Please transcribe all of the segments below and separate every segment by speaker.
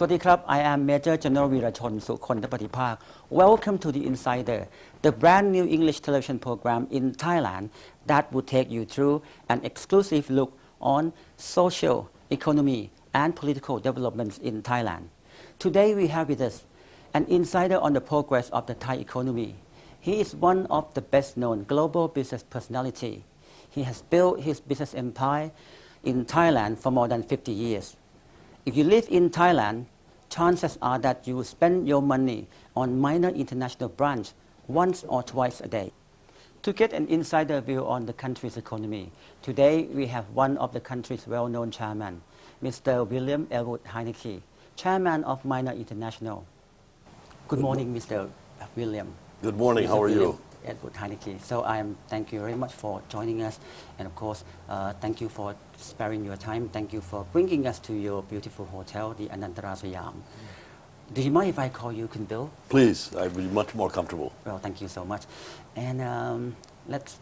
Speaker 1: วัสดีครับ I am Major General วีรชน สุคนทปฏิภาค Welcome to the Insider, the brand new English television program in Thailand that will take you through an exclusive look on social, economy, and political developments in Thailand. Today we have with us an insider on the progress of the Thai economy. He is one of the best-known global business personality. He has built his business empire in Thailand for more than 50 years. If you live in Thailand, chances are that you will spend your money on minor international brands once or twice a day. To get an insider view on the country's economy, today we have one of the country's well-known chairman, Mr. William Elwood Heineke, chairman of Minor International. Good morning, Mr. William.
Speaker 2: Good morning.
Speaker 1: Mr.
Speaker 2: How are
Speaker 1: William
Speaker 2: you?
Speaker 1: Edward Heineke. So thank you very much for joining us, and of course, thank you for sparing your time. Thank you for bringing us to your beautiful hotel, the Anantara Siam. Do you mind if I call you Kun Bill?
Speaker 2: Please, I'd be much more comfortable.
Speaker 1: Well, thank you so much. And let's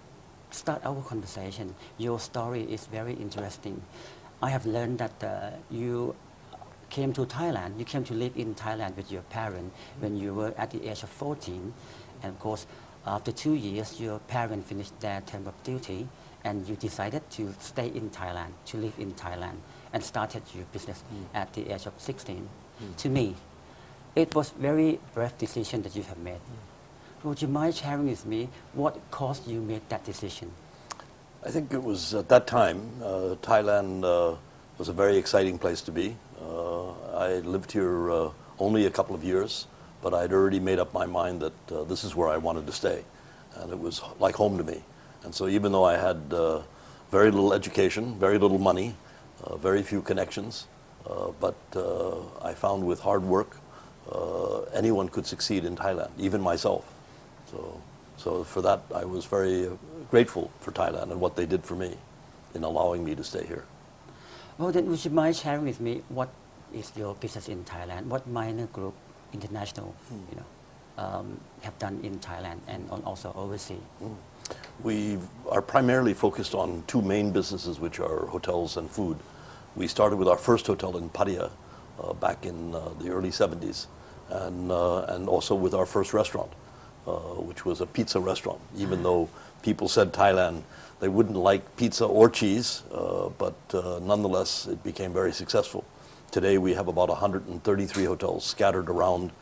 Speaker 1: start our conversation. Your story is very interesting. I have learned that you came to Thailand. You came to live in Thailand with your parents when you were at the age of 14, and of course, after 2 years, your parents finished their term of duty, and you decided to stay in Thailand, to live in Thailand, and started your business at the age of 16. To me, it was very brave decision that you have made. Would you mind sharing with me what caused you make that decision?
Speaker 2: I think it was at that time, Thailand was a very exciting place to be. I lived here only a couple of years, but I'd already made up my mind that this is where I wanted to stay. And it was like home to me. And so even though I had very little education, very little money, very few connections, but I found with hard work, anyone could succeed in Thailand, even myself. So for that, I was very grateful for Thailand and what they did for me in allowing me to stay here.
Speaker 1: Well, then would you mind sharing with me what is your business in Thailand? What minor group international, have done in Thailand and also overseas?
Speaker 2: We are primarily focused on two main businesses, which are hotels and food. We started with our first hotel in Pattaya back in the early 70s, and also with our first restaurant, which was a pizza restaurant. Even though people said Thailand, they wouldn't like pizza or cheese, but nonetheless, it became very successful. Today, we have about 133 hotels scattered around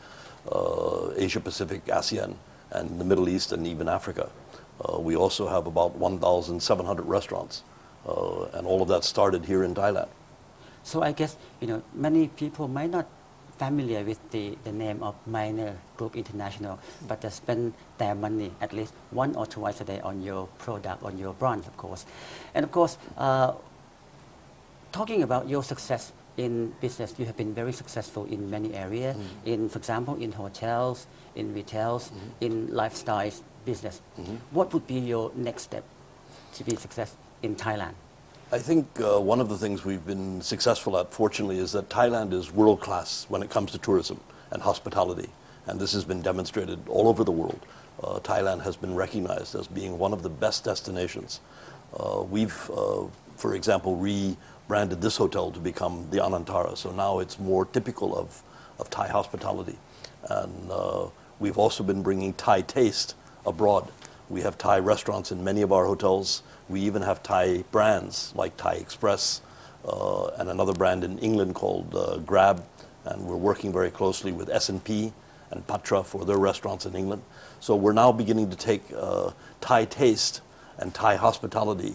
Speaker 2: Asia Pacific, ASEAN, and the Middle East, and even Africa. We also have about 1,700 restaurants, and all of that started here in Thailand.
Speaker 1: So I guess, many people might not familiar with the name of Minor Group International, but they spend their money at least one or twice a day on your product, on your brand, of course. And of course, talking about your success in business, you have been very successful in many areas, for example, in hotels, in retails, in lifestyle business. What would be your next step to be success in Thailand?
Speaker 2: I think one of the things we've been successful at, fortunately, is that Thailand is world-class when it comes to tourism and hospitality. And this has been demonstrated all over the world. Thailand has been recognized as being one of the best destinations. We've, for example, rebranded this hotel to become the Anantara. So now it's more typical of Thai hospitality. And we've also been bringing Thai taste abroad. We have Thai restaurants in many of our hotels. We even have Thai brands like Thai Express and another brand in England called Grab. And we're working very closely with S&P and Patra for their restaurants in England. So we're now beginning to take Thai taste and Thai hospitality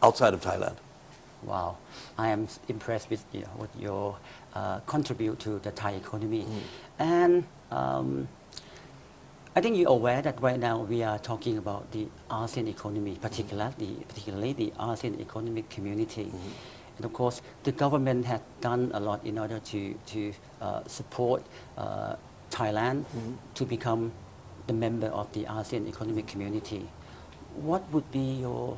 Speaker 2: outside of Thailand.
Speaker 1: Wow, I am impressed with what you contribute to the Thai economy. And I think you're aware that right now we are talking about the ASEAN economy, particularly the ASEAN economic community. And of course, the government has done a lot in order to support Thailand to become the member of the ASEAN economic community. What would be your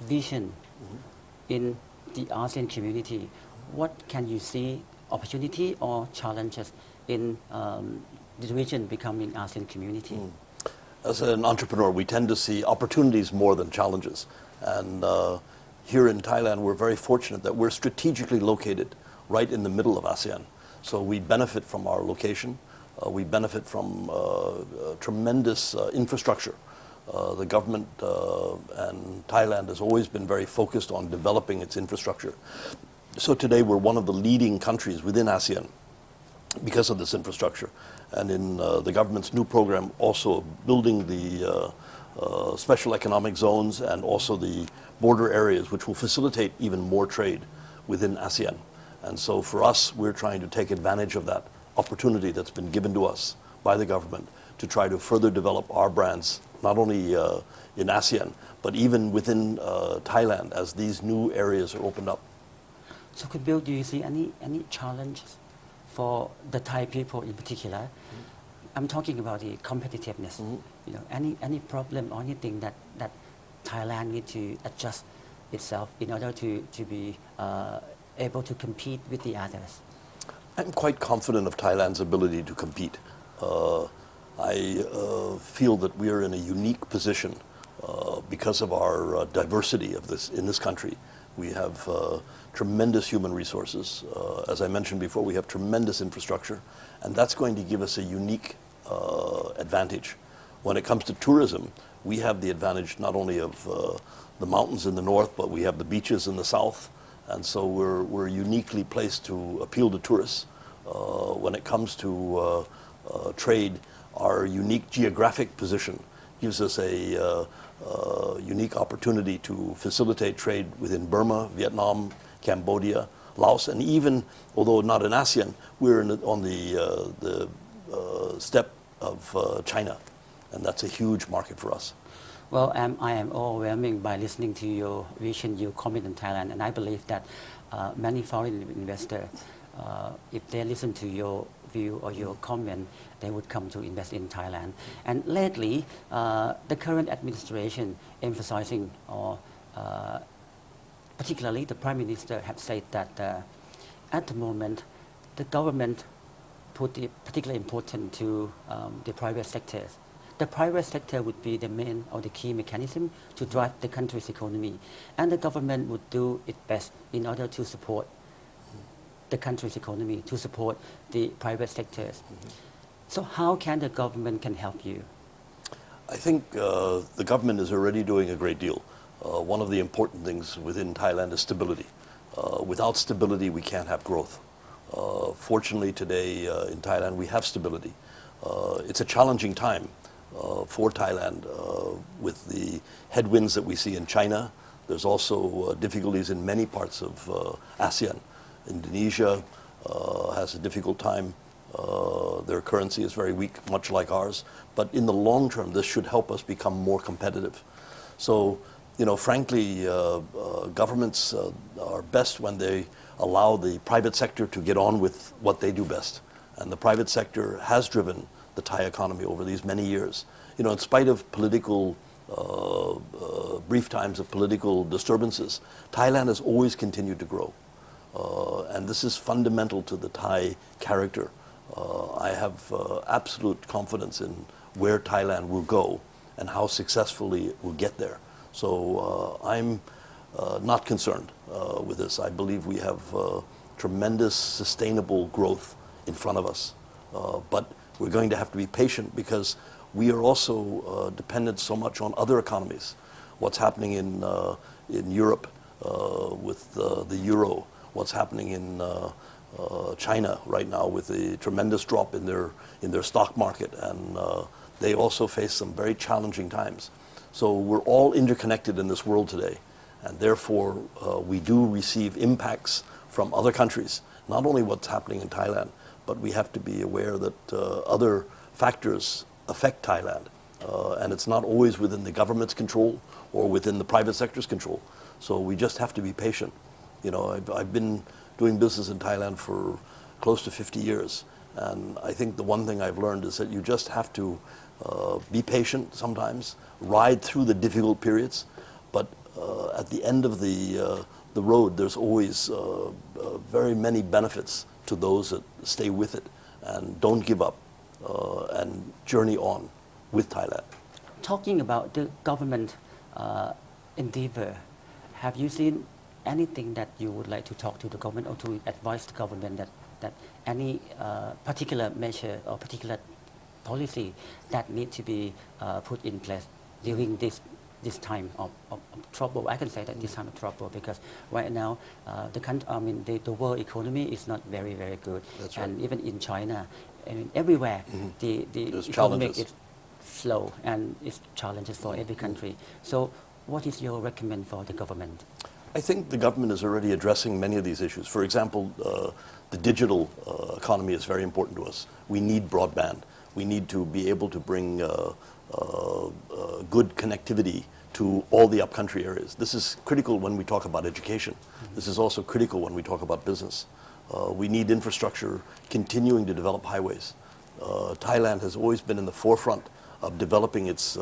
Speaker 1: vision in the ASEAN community? What can you see opportunity or challenges in the region becoming ASEAN community?
Speaker 2: As an entrepreneur, we tend to see opportunities more than challenges. And here in Thailand, we're very fortunate that we're strategically located right in the middle of ASEAN. So we benefit from our location. We benefit from tremendous infrastructure. The government and Thailand has always been very focused on developing its infrastructure. So today we're one of the leading countries within ASEAN because of this infrastructure. And in the government's new program, also building the special economic zones and also the border areas, which will facilitate even more trade within ASEAN. And so for us, we're trying to take advantage of that opportunity that's been given to us by the government to try to further develop our brands, not only in ASEAN, but even within Thailand as these new areas are opened up.
Speaker 1: So, could Bill, do you see any challenges for the Thai people in particular? I'm talking about the competitiveness. You know, any problem or anything that Thailand needs to adjust itself in order to be able to compete with the others?
Speaker 2: I'm quite confident of Thailand's ability to compete. I feel that we are in a unique position because of our diversity in this country. We have tremendous human resources. As I mentioned before, we have tremendous infrastructure, and that's going to give us a unique advantage. When it comes to tourism, we have the advantage not only of the mountains in the north, but we have the beaches in the south. And so we're uniquely placed to appeal to tourists. When it comes to trade, our unique geographic position gives us a unique opportunity to facilitate trade within Burma, Vietnam, Cambodia, Laos, and even, although not in ASEAN, we're on the step of China, and that's a huge market for us.
Speaker 1: Well, I am overwhelmed by listening to your vision, your comment in Thailand, and I believe that many foreign investors, if they listen to your view or your comment, they would come to invest in Thailand. And lately, the current administration emphasizing, or particularly the Prime Minister have said that at the moment, the government put it particularly important to the private sectors. The private sector would be the main or the key mechanism to drive the country's economy. And the government would do its best in order to support the country's economy, to support the private sectors. So how can the government can help you?
Speaker 2: I think the government is already doing a great deal. One of the important things within Thailand is stability. Without stability, we can't have growth. Fortunately, today in Thailand, we have stability. It's a challenging time for Thailand with the headwinds that we see in China. There's also difficulties in many parts of ASEAN. Indonesia has a difficult time. Their currency is very weak, much like ours. But in the long term, this should help us become more competitive. So, you know, frankly, governments are best when they allow the private sector to get on with what they do best. And the private sector has driven the Thai economy over these many years. You know, in spite of political, brief times of political disturbances, Thailand has always continued to grow. And this is fundamental to the Thai character. I have absolute confidence in where Thailand will go and how successfully it will get there. So I'm not concerned with this. I believe we have tremendous sustainable growth in front of us. But we're going to have to be patient because we are also dependent so much on other economies. What's happening in Europe with the euro, what's happening in China right now with the tremendous drop in their stock market, and they also face some very challenging times. So we're all interconnected in this world today, and therefore we do receive impacts from other countries, not only what's happening in Thailand, but we have to be aware that other factors affect Thailand. And it's not always within the government's control or within the private sector's control. So we just have to be patient. You know, I've been doing business in Thailand for close to 50 years. And I think the one thing I've learned is that you just have to be patient sometimes, ride through the difficult periods. But at the end of the road, there's always very many benefits to those that stay with it and don't give up and journey on with Thailand.
Speaker 1: Talking about the government endeavor, have you seen anything that you would like to talk to the government or to advise the government that any particular measure or particular policy that need to be put in place during this time of trouble? I can say that this time of trouble, because right now the world economy is not very, very good.
Speaker 2: That's
Speaker 1: and
Speaker 2: right.
Speaker 1: even in China, I mean, everywhere the
Speaker 2: There's
Speaker 1: economic
Speaker 2: challenges.
Speaker 1: is slow and it's challenges for every country. So what is your recommend for the government?
Speaker 2: I think the government is already addressing many of these issues. For example, the digital economy is very important to us. We need broadband. We need to be able to bring good connectivity to all the upcountry areas. This is critical when we talk about education. This is also critical when we talk about business. We need infrastructure continuing to develop highways. Thailand has always been in the forefront of developing its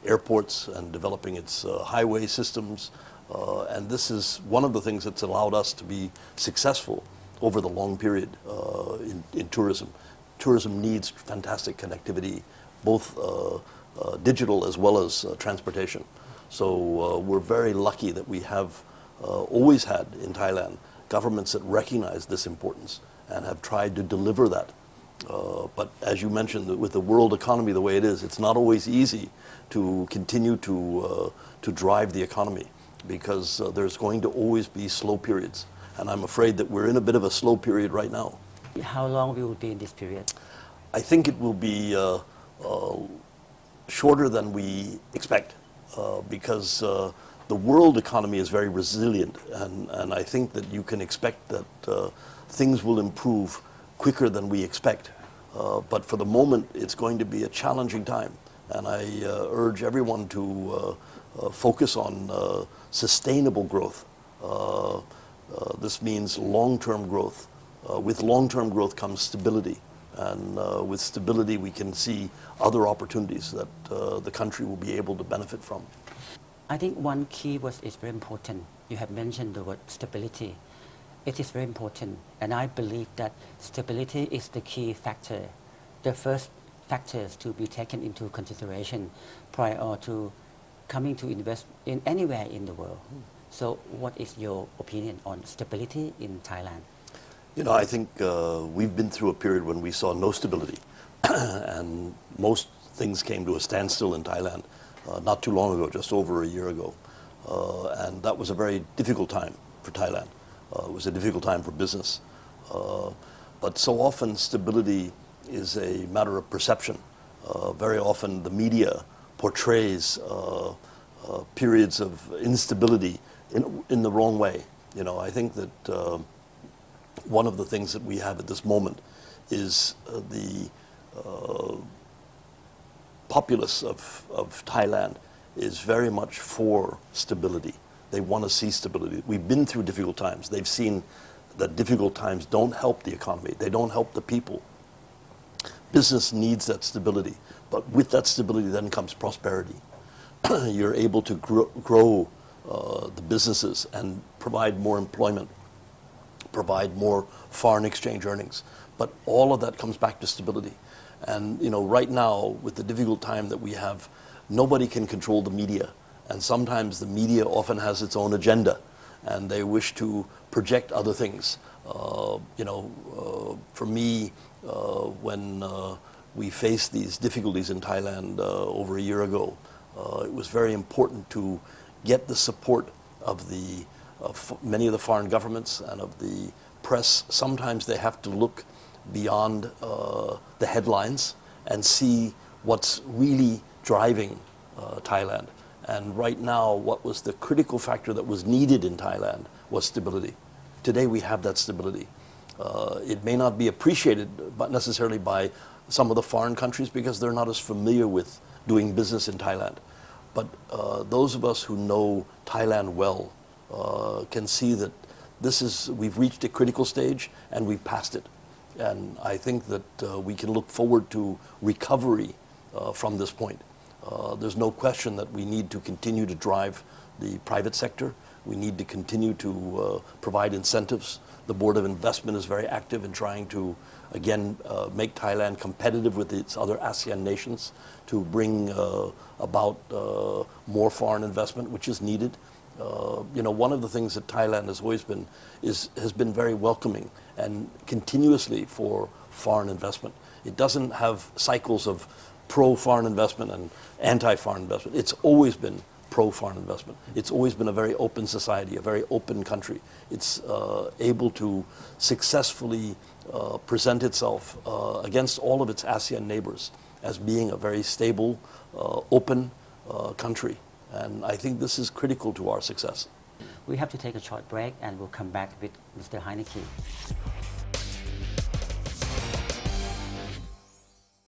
Speaker 2: airports and developing its highway systems. And this is one of the things that's allowed us to be successful over the long period in tourism. Tourism needs fantastic connectivity, both digital as well as transportation. So we're very lucky that we have always had in Thailand governments that recognize this importance and have tried to deliver that. But as you mentioned, with the world economy the way it is, it's not always easy to continue to drive the economy, because there's going to always be slow periods. And I'm afraid that we're in a bit of a slow period right now.
Speaker 1: How long will be in this period?
Speaker 2: I think it will be shorter than we expect, because the world economy is very resilient, and I think that you can expect that things will improve quicker than we expect. But for the moment, it's going to be a challenging time, and I urge everyone to focus on sustainable growth. This means long-term growth. With long-term growth comes stability, and with stability we can see other opportunities that the country will be able to benefit from.
Speaker 1: I think one key word is very important. You have mentioned the word stability. It is very important, and I believe that stability is the key factor, the first factors to be taken into consideration prior to coming to invest in anywhere in the world. So what is your opinion on stability in Thailand?
Speaker 2: You know, I think we've been through a period when we saw no stability, and most things came to a standstill in Thailand not too long ago, just over a year ago. And that was a very difficult time for Thailand. It was a difficult time for business. But so often stability is a matter of perception. Very often the media portrays periods of instability in the wrong way. You know, I think that one of the things that we have at this moment is the populace of Thailand is very much for stability. They want to see stability. We've been through difficult times. They've seen that difficult times don't help the economy. They don't help the people. Business needs that stability. But with that stability then comes prosperity. You're able to grow the businesses and provide more employment, provide more foreign exchange earnings. But all of that comes back to stability. And you know, right now, with the difficult time that we have, nobody can control the media. And sometimes the media often has its own agenda, and they wish to project other things. For me, when we faced these difficulties in Thailand over a year ago, it was very important to get the support of many of the foreign governments and of the press. Sometimes they have to look beyond the headlines and see what's really driving Thailand. And right now, what was the critical factor that was needed in Thailand was stability. Today we have that stability. It may not be appreciated but necessarily by some of the foreign countries because they're not as familiar with doing business in Thailand. But those of us who know Thailand well can see that we've reached a critical stage and we've passed it. And I think that we can look forward to recovery from this point. There's no question that we need to continue to drive the private sector. We need to continue to provide incentives. The Board of Investment is very active in trying to, again, make Thailand competitive with its other ASEAN nations, to bring about more foreign investment, which is needed. One of the things that Thailand has always been has been very welcoming and continuously for foreign investment. It doesn't have cycles of pro-foreign investment and anti-foreign investment. It's always been pro-foreign investment. It's always been a very open society, a very open country. It's able to successfully present itself against all of its ASEAN neighbors as being a very stable, open country. And I think this is critical to our success.
Speaker 1: We have to take a short break and we'll come back with Mr. Heineke.